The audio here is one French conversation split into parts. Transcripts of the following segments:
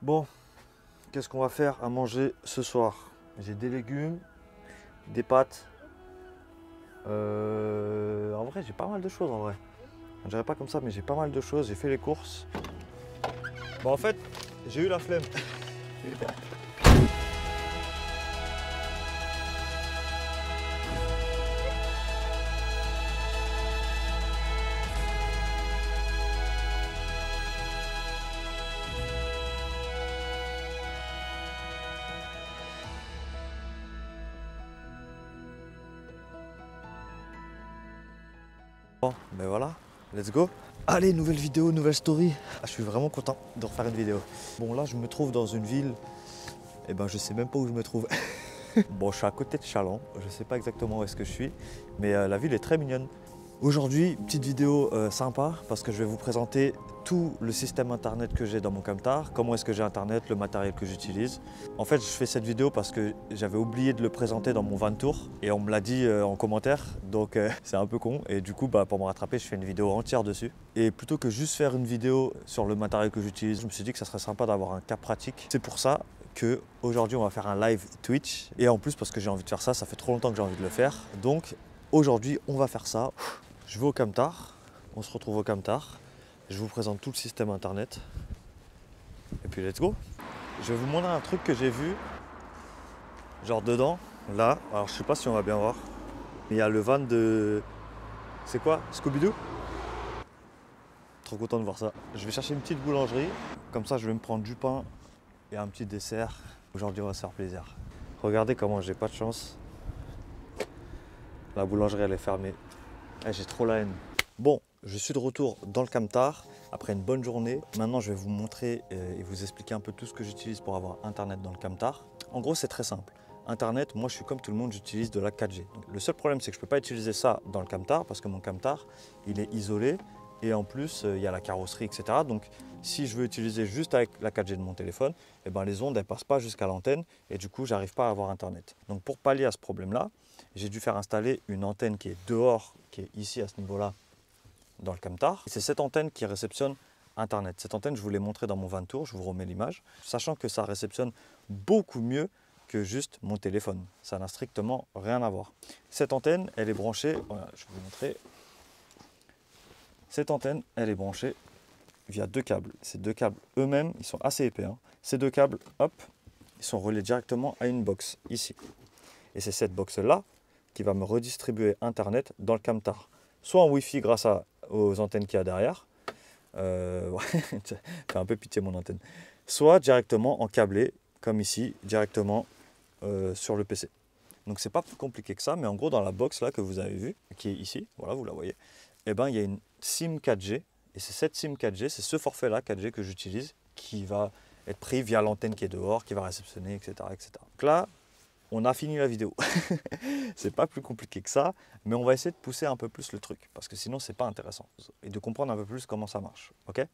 Bon, qu'est-ce qu'on va faire à manger ce soir? J'ai des légumes, des pâtes. En vrai, j'ai pas mal de choses en vrai. Je dirais pas comme ça, mais j'ai pas mal de choses. J'ai fait les courses. Bon, en fait, j'ai eu la flemme. Bon, ben voilà, let's go. Allez, nouvelle vidéo, nouvelle story. Je suis vraiment content de refaire une vidéo. Bon, là, je me trouve dans une ville. Et ben, je sais même pas où je me trouve. Bon, je suis à côté de Châlons. Je sais pas exactement où est-ce que je suis, mais la ville est très mignonne. Aujourd'hui, petite vidéo sympa parce que je vais vous présenter tout le système internet que j'ai dans mon camtar, comment est-ce que j'ai internet, le matériel que j'utilise. En fait, je fais cette vidéo parce que j'avais oublié de le présenter dans mon van tour et on me l'a dit en commentaire, donc c'est un peu con. Et du coup, pour me rattraper, je fais une vidéo entière dessus. Et plutôt que juste faire une vidéo sur le matériel que j'utilise, je me suis dit que ça serait sympa d'avoir un cas pratique. C'est pour ça que aujourd'hui on va faire un live Twitch. Et en plus, parce que j'ai envie de faire ça, ça fait trop longtemps que j'ai envie de le faire. Donc aujourd'hui, on va faire ça. Je vais au camtar, on se retrouve au camtar, je vous présente tout le système internet et puis let's go. Je vais vous montrer un truc que j'ai vu, genre dedans, là, alors je sais pas si on va bien voir, mais il y a le van de... C'est quoi? Scooby-Doo? Trop content de voir ça. Je vais chercher une petite boulangerie, comme ça je vais me prendre du pain et un petit dessert. Aujourd'hui on va se faire plaisir. Regardez comment j'ai pas de chance. La boulangerie elle est fermée. J'ai trop la haine. Bon, je suis de retour dans le camtar après une bonne journée. Maintenant, je vais vous montrer et vous expliquer un peu tout ce que j'utilise pour avoir internet dans le camtar. En gros, c'est très simple. Internet, moi je suis comme tout le monde, j'utilise de la 4G. Donc, le seul problème, c'est que je ne peux pas utiliser ça dans le camtar parce que mon camtar, il est isolé et en plus, il y a la carrosserie, etc. Donc, si je veux utiliser juste avec la 4G de mon téléphone, eh ben, les ondes ne passent pas jusqu'à l'antenne et du coup, j'arrive pas à avoir internet. Donc, pour pallier à ce problème-là, j'ai dû faire installer une antenne qui est dehors, qui est ici à ce niveau-là, dans le camtar. C'est cette antenne qui réceptionne Internet. Cette antenne, je vous l'ai montré dans mon van tour, je vous remets l'image, sachant que ça réceptionne beaucoup mieux que juste mon téléphone. Ça n'a strictement rien à voir. Cette antenne, elle est branchée, voilà, je vais vous montrer. Cette antenne, elle est branchée via deux câbles. Ces deux câbles eux-mêmes, ils sont assez épais. Ces deux câbles, hop, ils sont reliés directement à une box, ici. Et c'est cette box-là qui va me redistribuer Internet dans le camtar. Soit en Wi-Fi grâce aux antennes qu'il y a derrière. Ouais, ça fait un peu pitié mon antenne. Soit directement en câblé, comme ici, directement sur le PC. Donc c'est pas plus compliqué que ça, mais en gros dans la box là que vous avez vue, qui est ici, voilà vous la voyez, et ben il y a une SIM 4G, et c'est cette SIM 4G, c'est ce forfait là 4G que j'utilise, qui va être pris via l'antenne qui est dehors, qui va réceptionner, etc. etc. Donc là, on a fini la vidéo. C'est pas plus compliqué que ça, mais on va essayer de pousser un peu plus le truc, parce que sinon c'est pas intéressant, et de comprendre un peu plus comment ça marche, ok?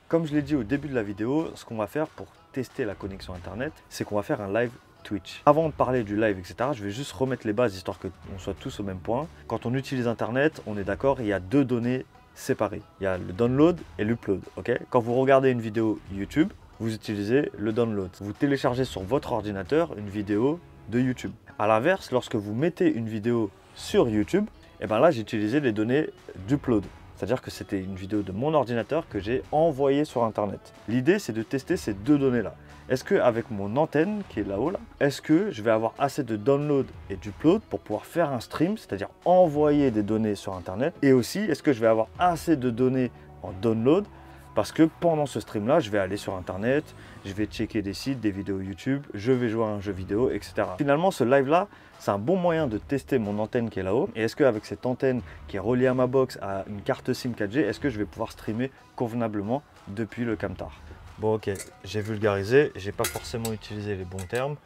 Comme je l'ai dit au début de la vidéo, ce qu'on va faire pour tester la connexion internet, c'est qu'on va faire un live Twitch. Avant de parler du live, etc., je vais juste remettre les bases, histoire qu'on soit tous au même point. Quand on utilise internet, on est d'accord, il y a deux données séparées. Il y a le download et l'upload, ok? Quand vous regardez une vidéo YouTube, vous utilisez le download. Vous téléchargez sur votre ordinateur une vidéo de YouTube. A l'inverse, lorsque vous mettez une vidéo sur YouTube, et ben là, j'ai utilisé les données d'upload. C'est-à-dire que c'était une vidéo de mon ordinateur que j'ai envoyée sur Internet. L'idée, c'est de tester ces deux données-là. Est-ce qu'avec mon antenne qui est là-haut, est-ce que je vais avoir assez de download et d'upload pour pouvoir faire un stream, c'est-à-dire envoyer des données sur Internet? Et aussi, est-ce que je vais avoir assez de données en download? Parce que pendant ce stream-là, je vais aller sur Internet, je vais checker des sites, des vidéos YouTube, je vais jouer à un jeu vidéo, etc. Finalement, ce live-là, c'est un bon moyen de tester mon antenne qui est là-haut. Et est-ce qu'avec cette antenne qui est reliée à ma box, à une carte SIM 4G, est-ce que je vais pouvoir streamer convenablement depuis le camtar? Bon, ok, j'ai vulgarisé, j'ai pas forcément utilisé les bons termes,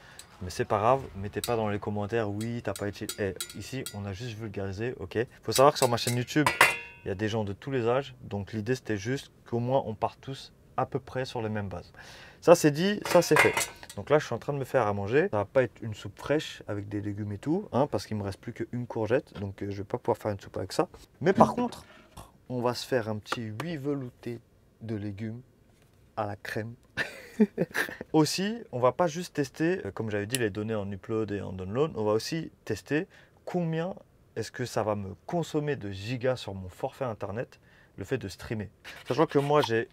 mais c'est pas grave, mettez pas dans les commentaires, oui, t'as pas utilisé. Ici, on a juste vulgarisé, ok. Faut savoir que sur ma chaîne YouTube, il y a des gens de tous les âges, donc l'idée c'était juste qu'au moins on parte tous à peu près sur les mêmes bases. Ça c'est dit, ça c'est fait. Donc là je suis en train de me faire à manger. Ça va pas être une soupe fraîche avec des légumes et tout, parce qu'il me reste plus qu'une courgette, donc je vais pas pouvoir faire une soupe avec ça. Mais par contre, on va se faire un petit 8 velouté de légumes à la crème. Aussi, on va pas juste tester, comme j'avais dit, les données en upload et en download, on va aussi tester combien est-ce que ça va me consommer de gigas sur mon forfait internet, le fait de streamer. Sachant que moi j'ai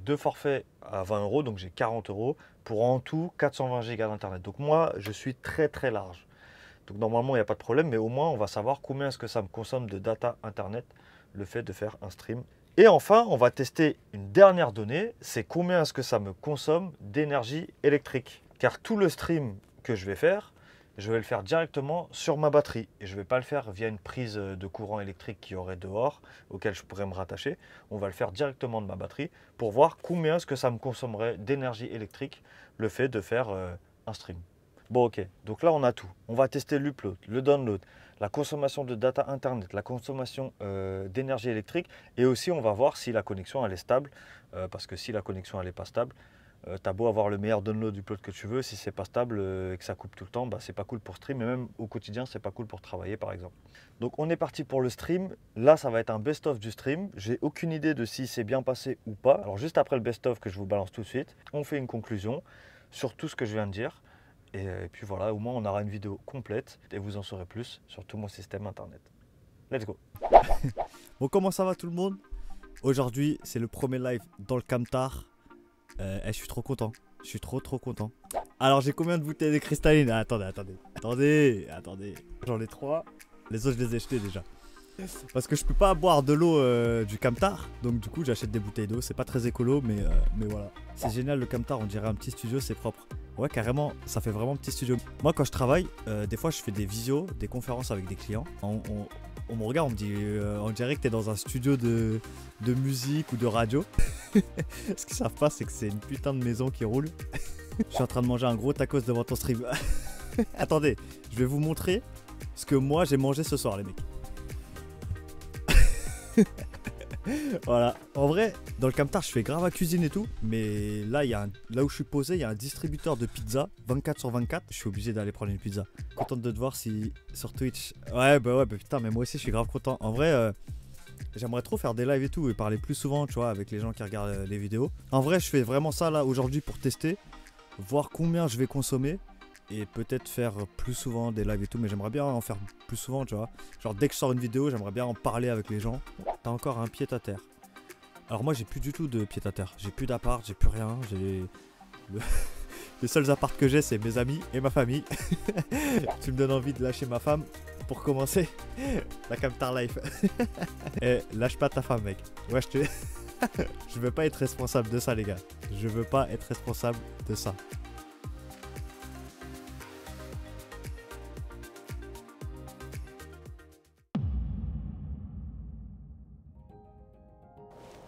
deux forfaits à 20 €, donc j'ai 40 € pour en tout 420 gigas d'internet. Donc moi je suis très large. Donc normalement il n'y a pas de problème, mais au moins on va savoir combien est-ce que ça me consomme de data internet, le fait de faire un stream. Et enfin, on va tester une dernière donnée, c'est combien est-ce que ça me consomme d'énergie électrique. Car tout le stream que je vais faire, je vais le faire directement sur ma batterie. Et je ne vais pas le faire via une prise de courant électrique qui aurait dehors, auquel je pourrais me rattacher. On va le faire directement de ma batterie pour voir combien est-ce que ça me consommerait d'énergie électrique, le fait de faire un stream. Bon ok, donc là on a tout. On va tester l'upload, le download, la consommation de data internet, la consommation d'énergie électrique et aussi on va voir si la connexion elle est stable parce que si la connexion elle n'est pas stable, t'as beau avoir le meilleur download upload que tu veux, si c'est pas stable et que ça coupe tout le temps, bah, c'est pas cool pour stream et même au quotidien c'est pas cool pour travailler par exemple. Donc on est parti pour le stream, là ça va être un best-of du stream, j'ai aucune idée de si c'est bien passé ou pas. Alors juste après le best-of que je vous balance tout de suite, on fait une conclusion sur tout ce que je viens de dire. Et puis voilà, au moins on aura une vidéo complète et vous en saurez plus sur tout mon système internet. Let's go. Bon, comment ça va tout le monde? Aujourd'hui, c'est le premier live dans le Camtar. Je suis trop content. Je suis trop content. Alors, j'ai combien de bouteilles de cristalline? Ah, attendez. J'en ai 3. Les autres, je les ai jetées déjà. Parce que je peux pas boire de l'eau du Camtar. Donc du coup, j'achète des bouteilles d'eau. C'est pas très écolo, mais voilà. C'est génial le Camtar, on dirait un petit studio, c'est propre. Ouais, carrément, ça fait vraiment petit studio. Moi, quand je travaille, des fois, je fais des visios, des conférences avec des clients. On me regarde, on me dit, on dirait que t'es dans un studio de musique ou de radio. Ce qu'ils savent pas, c'est que c'est une putain de maison qui roule. Je suis en train de manger un gros tacos devant ton stream. Attendez, je vais vous montrer ce que moi j'ai mangé ce soir, les mecs. Voilà, en vrai, dans le Camtar, je fais grave à cuisine et tout, mais là, là où je suis posé, il y a un distributeur de pizza 24/24. Je suis obligé d'aller prendre une pizza. Contente de te voir sur Twitch. Ouais, bah putain, mais moi aussi, je suis grave content. En vrai, j'aimerais trop faire des lives et tout et parler plus souvent, tu vois, avec les gens qui regardent les vidéos. En vrai, je fais vraiment ça là aujourd'hui pour tester, voir combien je vais consommer. Et peut-être faire plus souvent des lives et tout, mais j'aimerais bien en faire plus souvent, tu vois. Genre dès que je sors une vidéo, j'aimerais bien en parler avec les gens. T'as encore un pied à terre. Alors moi j'ai plus du tout de pied à terre. J'ai plus d'appart, j'ai plus rien. Les seuls apparts que j'ai c'est mes amis et ma famille. Tu me donnes envie de lâcher ma femme pour commencer la Camtar Life. Et lâche pas ta femme mec. Ouais je veux pas être responsable de ça les gars. Je veux pas être responsable de ça.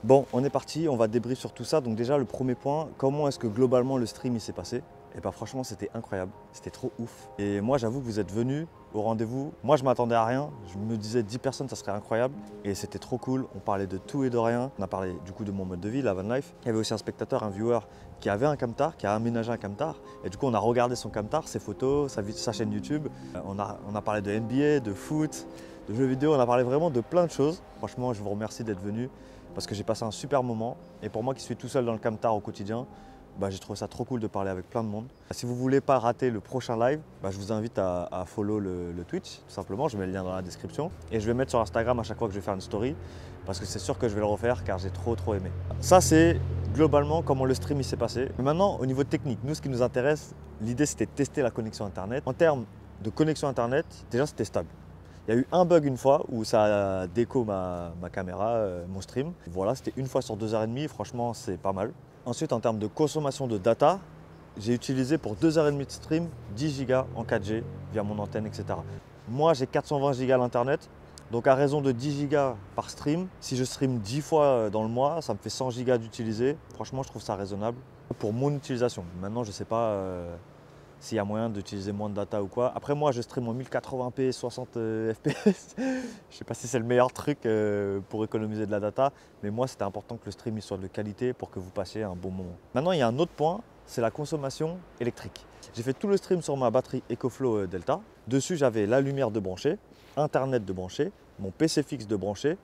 Bon, on est parti, on va débrief sur tout ça. Donc déjà, le premier point, comment est-ce que globalement le stream il s'est passé? Et bah franchement, c'était incroyable, c'était trop ouf. Et moi, j'avoue que vous êtes venus au rendez-vous. Moi, je m'attendais à rien. Je me disais 10 personnes, ça serait incroyable. Et c'était trop cool. On parlait de tout et de rien. On a parlé du coup de mon mode de vie, la van life. Il y avait aussi un spectateur, un viewer qui avait un Camtar, qui a aménagé un Camtar. Et du coup, on a regardé son Camtar, ses photos, sa chaîne YouTube. On a parlé de NBA, de foot, de jeux vidéo. On a parlé vraiment de plein de choses. Franchement, je vous remercie d'être venus, parce que j'ai passé un super moment. Et pour moi qui suis tout seul dans le Camtar au quotidien, bah, j'ai trouvé ça trop cool de parler avec plein de monde. Si vous ne voulez pas rater le prochain live, bah, je vous invite à follow le Twitch, tout simplement. Je mets le lien dans la description. Et je vais mettre sur Instagram à chaque fois que je vais faire une story, parce que c'est sûr que je vais le refaire, car j'ai trop aimé. Ça, c'est globalement comment le stream s'est passé. Mais maintenant, au niveau technique, nous, ce qui nous intéresse, l'idée, c'était de tester la connexion Internet. En termes de connexion Internet, déjà, c'était stable. Il y a eu un bug une fois où ça a déco ma caméra, mon stream. Voilà, c'était une fois sur 2h30, franchement c'est pas mal. Ensuite en termes de consommation de data, j'ai utilisé pour 2h30 de stream 10 Go en 4G via mon antenne, etc. Moi j'ai 420 Go à l'internet, donc à raison de 10 Go par stream, si je stream 10 fois dans le mois, ça me fait 100 Go d'utiliser. Franchement je trouve ça raisonnable pour mon utilisation. Maintenant je sais pas s'il y a moyen d'utiliser moins de data ou quoi. Après moi je stream en 1080p 60 fps. Je sais pas si c'est le meilleur truc pour économiser de la data, mais moi c'était important que le stream soit de qualité pour que vous passiez un bon moment. Maintenant il y a un autre point, c'est la consommation électrique. J'ai fait tout le stream sur ma batterie EcoFlow Delta. Dessus j'avais la lumière de brancher, internet de brancher, mon PC fixe de brancher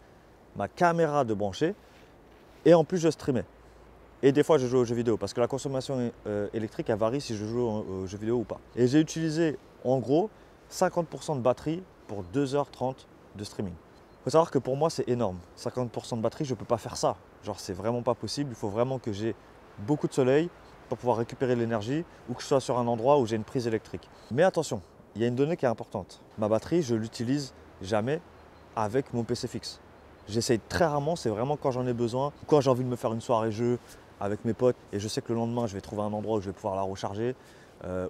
ma caméra de brancher et en plus je streamais. Et des fois je jouais aux jeux vidéo parce que la consommation électrique elle varie si je joue aux jeux vidéo ou pas. Et j'ai utilisé en gros 50% de batterie pour 2h30 de streaming. Il faut savoir que pour moi c'est énorme. 50% de batterie, je ne peux pas faire ça. Genre c'est vraiment pas possible. Il faut vraiment que j'ai beaucoup de soleil pour pouvoir récupérer l'énergie ou que je sois sur un endroit où j'ai une prise électrique. Mais attention, il y a une donnée qui est importante. Ma batterie, je ne l'utilise jamais avec mon PC fixe. J'essaye très rarement, c'est vraiment quand j'en ai besoin, quand j'ai envie de me faire une soirée jeu avec mes potes et je sais que le lendemain je vais trouver un endroit où je vais pouvoir la recharger.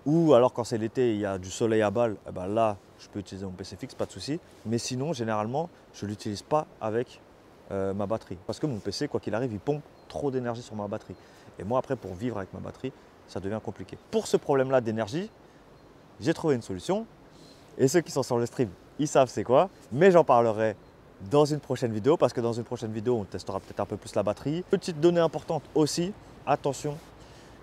Ou alors quand c'est l'été, il y a du soleil à balle, ben là je peux utiliser mon PC fixe, pas de souci. Mais sinon, généralement, je ne l'utilise pas avec ma batterie. Parce que mon PC, quoi qu'il arrive, il pompe trop d'énergie sur ma batterie. Et moi après, pour vivre avec ma batterie, ça devient compliqué. Pour ce problème-là d'énergie, j'ai trouvé une solution. Et ceux qui sont sur le stream, ils savent c'est quoi. Mais j'en parlerai dans une prochaine vidéo parce que dans une prochaine vidéo, on testera peut-être un peu plus la batterie. Petite donnée importante aussi, attention.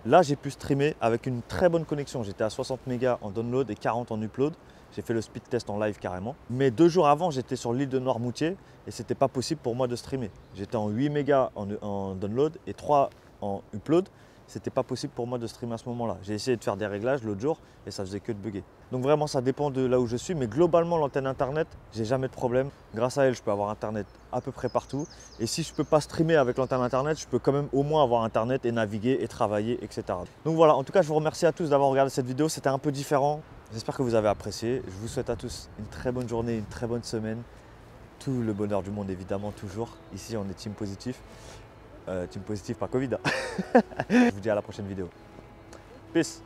Là, j'ai pu streamer avec une très bonne connexion. J'étais à 60 mégas en download et 40 en upload. J'ai fait le speed test en live carrément. Mais 2 jours avant, j'étais sur l'île de Noirmoutier et c'était pas possible pour moi de streamer. J'étais en 8 mégas en download et 3 en upload. C'était pas possible pour moi de streamer à ce moment-là. J'ai essayé de faire des réglages l'autre jour et ça faisait que de bugger. Donc vraiment, ça dépend de là où je suis. Mais globalement, l'antenne internet, j'ai jamais de problème. Grâce à elle, je peux avoir internet à peu près partout. Et si je peux pas streamer avec l'antenne internet, je peux quand même au moins avoir internet et naviguer et travailler, etc. Donc voilà, en tout cas, je vous remercie à tous d'avoir regardé cette vidéo. C'était un peu différent. J'espère que vous avez apprécié. Je vous souhaite à tous une très bonne journée, une très bonne semaine. Tout le bonheur du monde, évidemment, toujours. Ici, on est team positif. Team positif, pas Covid. Je vous dis à la prochaine vidéo. Peace.